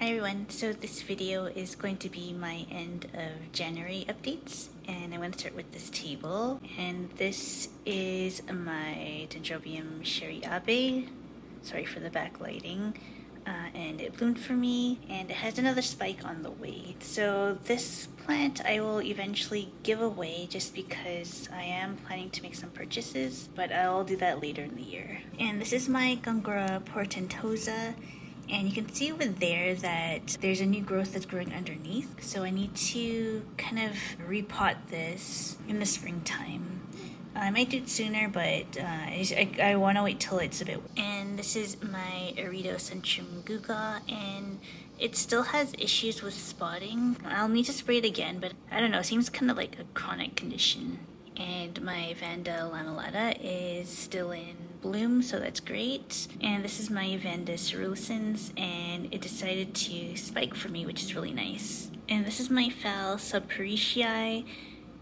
Hi everyone, so this video is going to be my end of January updates, and I'm going to start with this table. And this is my Dendrobium Sherry Abe, sorry for the backlighting, and it bloomed for me, and it has another spike on the way. So this plant I will eventually give away just because I am planning to make some purchases, but I'll do that later in the year. And this is my Gongora portentosa. And you can see over there that there's a new growth that's growing underneath. So I need to kind of repot this in the springtime. I might do it sooner, but I want to wait till it's a bit. And this is my Aeridocentrum Gewgaw, and it still has issues with spotting. I'll need to spray it again, but I don't know, it seems kind of like a chronic condition. And my Vanda lamellatta is still in bloom, so that's great. And this is my Vanda coerulescens, and it decided to spike for me, which is really nice. And this is my Phal subparishii,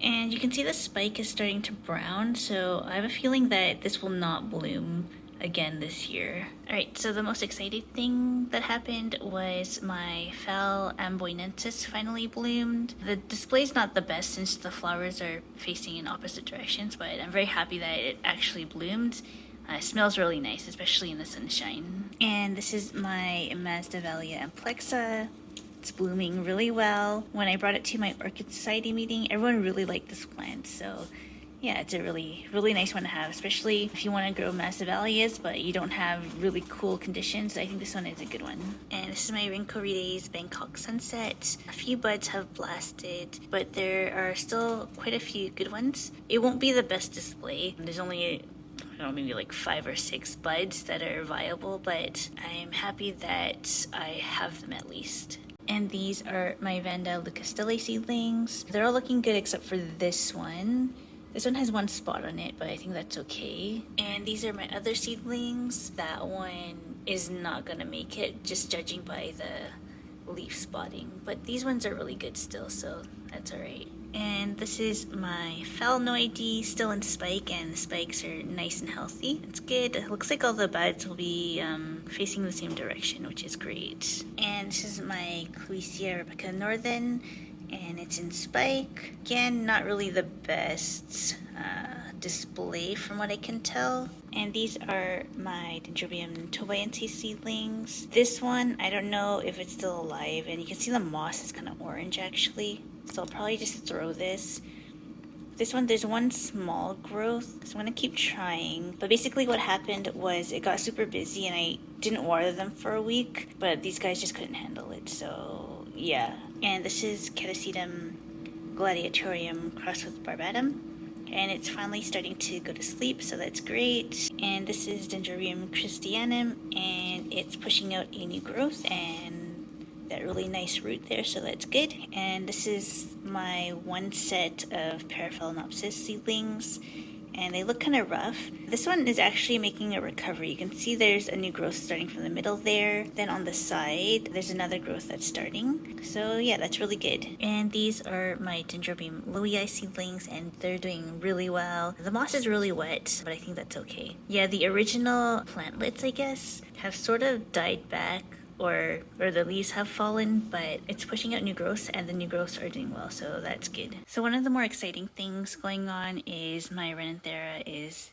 and you can see the spike is starting to brown, so I have a feeling that this will not bloom again this year. Alright, so the most exciting thing that happened was my Phal amboinensis finally bloomed. The display's not the best since the flowers are facing in opposite directions, but I'm very happy that it actually bloomed. It smells really nice, especially in the sunshine. And this is my Masdevallia amplexa. It's blooming really well. When I brought it to my Orchid Society meeting, everyone really liked this plant, so yeah, it's a really nice one to have, especially if you want to grow Masdevallias, but you don't have really cool conditions. I think this one is a good one. And this is my Rhynchorides Bangkok sunset. A few buds have blasted, but there are still quite a few good ones. It won't be the best display. There's only, I don't know, maybe like 5 or 6 buds that are viable, but I'm happy that I have them at least. And these are my Vanda leucostele seedlings. They're all looking good except for this one. This one has one spot on it, but I think that's okay. And these are my other seedlings. That one is not gonna make it, just judging by the leaf spotting. But these ones are really good still, so that's alright. And this is my Phal NOID, still in spike, and the spikes are nice and healthy. It's good. It looks like all the buds will be facing the same direction, which is great. And this is my Clowesia Northen, and it's in spike. Again, not really the best display from what I can tell. And these are my Dendrobium tobaense seedlings. This one, I don't know if it's still alive, and you can see the moss is kind of orange actually. So I'll probably just throw this. This one, there's one small growth, so I'm gonna keep trying. But basically what happened was it got super busy and I didn't water them for a week, but these guys just couldn't handle it, so yeah. And this is Ctsm gladiatorium crossed with barbatum, and it's finally starting to go to sleep, so that's great. And this is Dendrobium christyanum, and it's pushing out a new growth and that really nice root there, so that's good. And this is my one set of Paraphal seedlings, and they look kind of rough. This one is actually making a recovery. You can see there's a new growth starting from the middle there. Then on the side, there's another growth that's starting. So yeah, that's really good. And these are my Dendrobium lowii seedlings, and they're doing really well. The moss is really wet, but I think that's okay. Yeah, the original plantlets, I guess, have sort of died back, or the leaves have fallen, but it's pushing out new growths, and the new growths are doing well, so that's good. So one of the more exciting things going on is my Rhynchorides is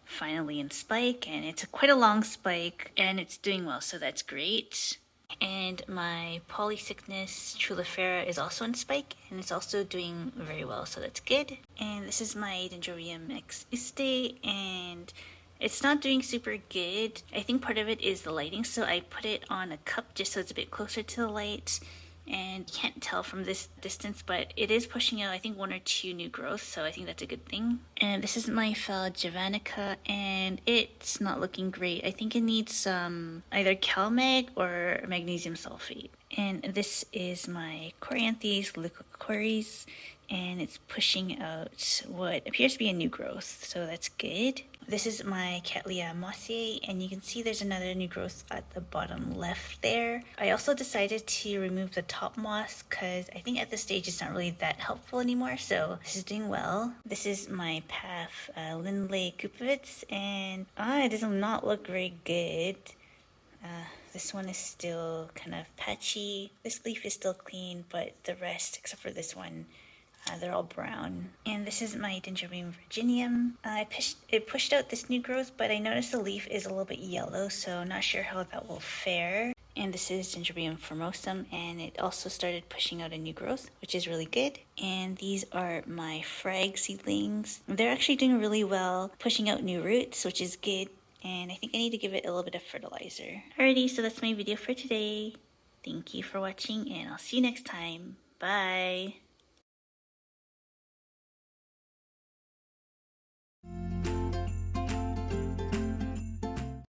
finally in spike, and it's quite a long spike, and it's doing well, so that's great. And my polysickness Trulifera is also in spike, and it's also doing very well, so that's good. And this is my Dendrobium Este, and it's not doing super good. I think part of it is the lighting, so I put it on a cup just so it's a bit closer to the light. And you can't tell from this distance, but it is pushing out, I think, 1 or 2 new growths, so I think that's a good thing. And this is my Phal javanica, and it's not looking great. I think it needs some either CalMag or magnesium sulfate. And this is my Coryanthes leucocores, and it's pushing out what appears to be a new growth, so that's good. This is my Cattleya mossiae, and you can see there's another new growth at the bottom left there. I also decided to remove the top moss because I think at this stage it's not really that helpful anymore, so this is doing well. This is my Paphiopedilum Lynleigh Koopowitz, and it does not look very good. This one is still kind of patchy. This leaf is still clean, but the rest, except for this one, they're all brown. And this is my Dendrobium virginium. It pushed out this new growth, but I noticed the leaf is a little bit yellow, so not sure how that will fare. And this is Dendrobium formosum, and it also started pushing out a new growth, which is really good. And these are my frag seedlings. They're actually doing really well, pushing out new roots, which is good. And I think I need to give it a little bit of fertilizer. Alrighty, so that's my video for today. Thank you for watching, and I'll see you next time. Bye!